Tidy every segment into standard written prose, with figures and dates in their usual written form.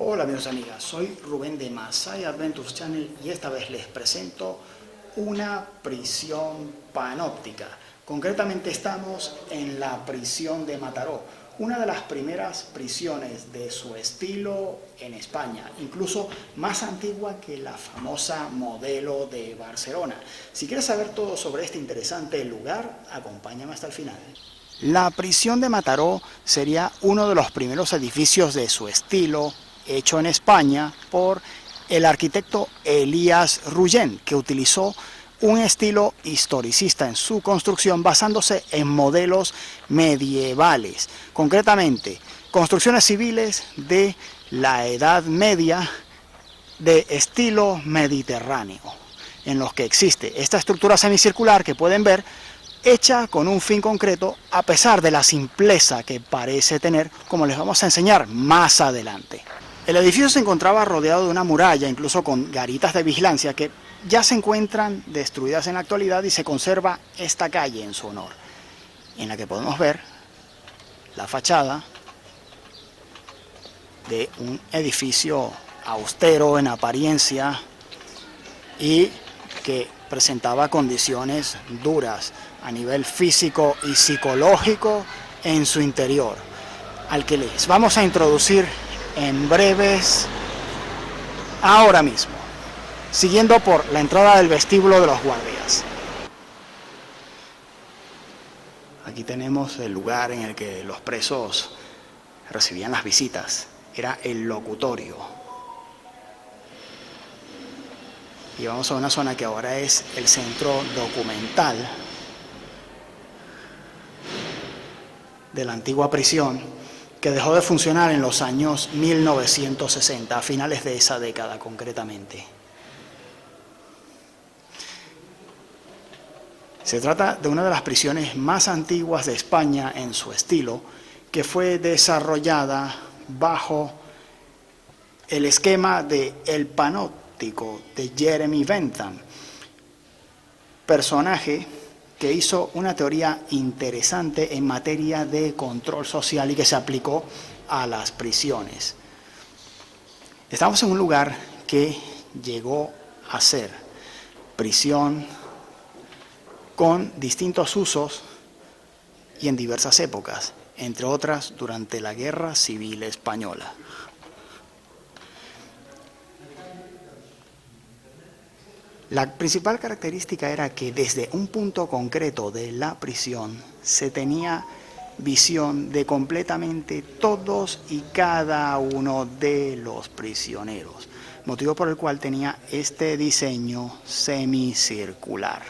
Hola amigos y amigas, soy Rubén de Masai Adventures Channel y esta vez les presento una prisión panóptica. Concretamente estamos en la prisión de Mataró, una de las primeras prisiones de su estilo en España, incluso más antigua que la famosa Modelo de Barcelona. Si quieres saber todo sobre este interesante lugar, acompáñame hasta el final. La prisión de Mataró sería uno de los primeros edificios de su estilo hecho en España por el arquitecto Elías Rullén, que utilizó un estilo historicista en su construcción basándose en modelos medievales, concretamente construcciones civiles de la Edad Media de estilo mediterráneo, en los que existe esta estructura semicircular que pueden ver, hecha con un fin concreto a pesar de la simpleza que parece tener, como les vamos a enseñar más adelante. El edificio se encontraba rodeado de una muralla, incluso con garitas de vigilancia que ya se encuentran destruidas en la actualidad, y se conserva esta calle en su honor, en la que podemos ver la fachada de un edificio austero en apariencia y que presentaba condiciones duras a nivel físico y psicológico en su interior, al que les vamos a introducir en breves ahora mismo, siguiendo por la entrada del vestíbulo de los guardias. Aquí tenemos el lugar en el que los presos recibían las visitas, era el locutorio. Y vamos a una zona que ahora es el centro documental de la antigua prisión, que dejó de funcionar en los años 1960, a finales de esa década concretamente. Se trata de una de las prisiones más antiguas de España en su estilo, que fue desarrollada bajo el esquema de El Panóptico de Jeremy Bentham, personaje que hizo una teoría interesante en materia de control social y que se aplicó a las prisiones. Estamos en un lugar que llegó a ser prisión con distintos usos y en diversas épocas, entre otras durante la Guerra Civil Española. La principal característica era que desde un punto concreto de la prisión se tenía visión de completamente todos y cada uno de los prisioneros, motivo por el cual tenía este diseño semicircular.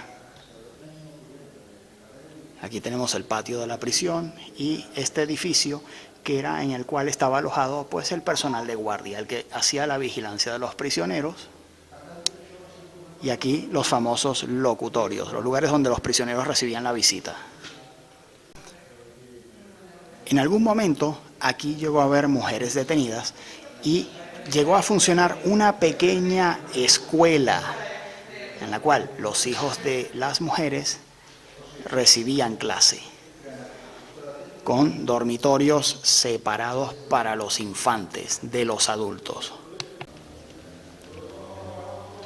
Aquí tenemos el patio de la prisión y este edificio, que era en el cual estaba alojado pues el personal de guardia, el que hacía la vigilancia de los prisioneros. Y aquí los famosos locutorios, los lugares donde los prisioneros recibían la visita. En algún momento aquí llegó a haber mujeres detenidas y llegó a funcionar una pequeña escuela en la cual los hijos de las mujeres recibían clase, con dormitorios separados para los infantes de los adultos.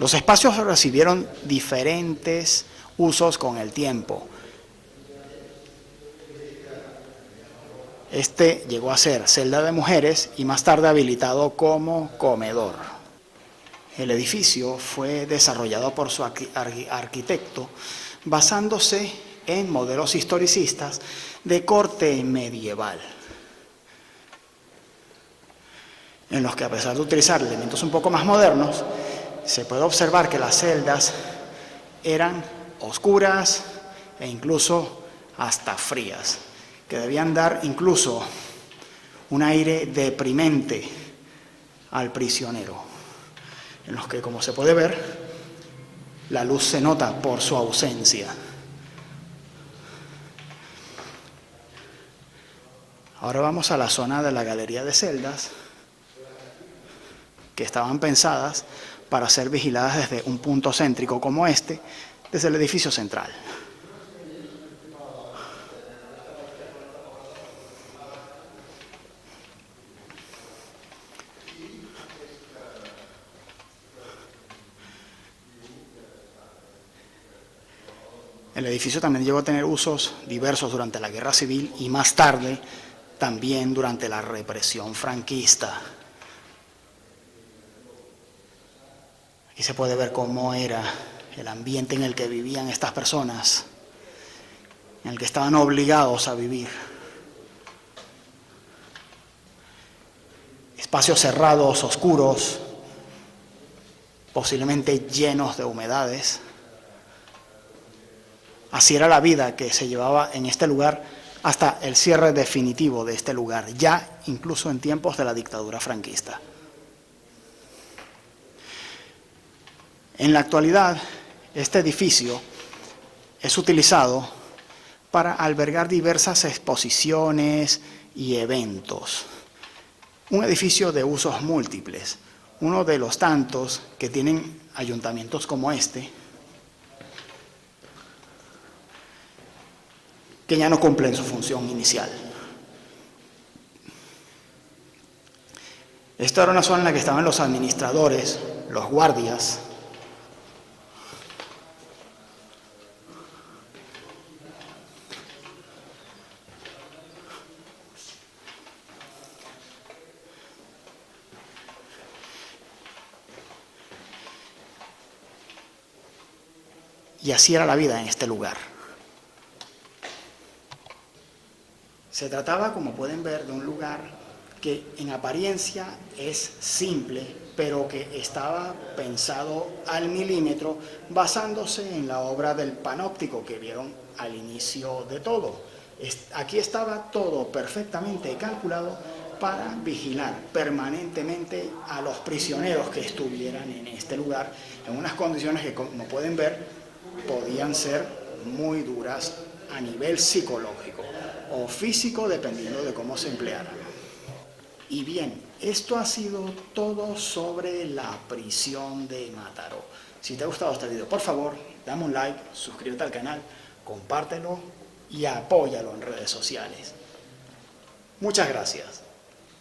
Los espacios recibieron diferentes usos con el tiempo. Este llegó a ser celda de mujeres y más tarde habilitado como comedor. El edificio fue desarrollado por su arquitecto basándose en modelos historicistas de corte medieval, en los que, a pesar de utilizar elementos un poco más modernos, se puede observar que las celdas eran oscuras e incluso hasta frías, que debían dar incluso un aire deprimente al prisionero, en los que, como se puede ver, la luz se nota por su ausencia. Ahora vamos a la zona de la galería de celdas, que estaban pensadas para ser vigiladas desde un punto céntrico como este, desde el edificio central. El edificio también llegó a tener usos diversos durante la Guerra Civil y más tarde también durante la represión franquista. Aquí se puede ver cómo era el ambiente en el que vivían estas personas, en el que estaban obligados a vivir. Espacios cerrados, oscuros, posiblemente llenos de humedades. Así era la vida que se llevaba en este lugar hasta el cierre definitivo de este lugar, ya incluso en tiempos de la dictadura franquista. En la actualidad, este edificio es utilizado para albergar diversas exposiciones y eventos. Un edificio de usos múltiples, uno de los tantos que tienen ayuntamientos como este, que ya no cumplen su función inicial. Esta era una zona en la que estaban los administradores, los guardias, y así era la vida en este lugar. Se trataba, como pueden ver, de un lugar que en apariencia es simple, pero que estaba pensado al milímetro, basándose en la obra del panóptico que vieron al inicio de todo. Aquí estaba todo perfectamente calculado para vigilar permanentemente a los prisioneros que estuvieran en este lugar, en unas condiciones que, como pueden ver, podían ser muy duras a nivel psicológico o físico, dependiendo de cómo se emplearan. Y bien, esto ha sido todo sobre la prisión de Mataró. Si te ha gustado este video, por favor, dame un like, suscríbete al canal, compártelo y apóyalo en redes sociales. Muchas gracias.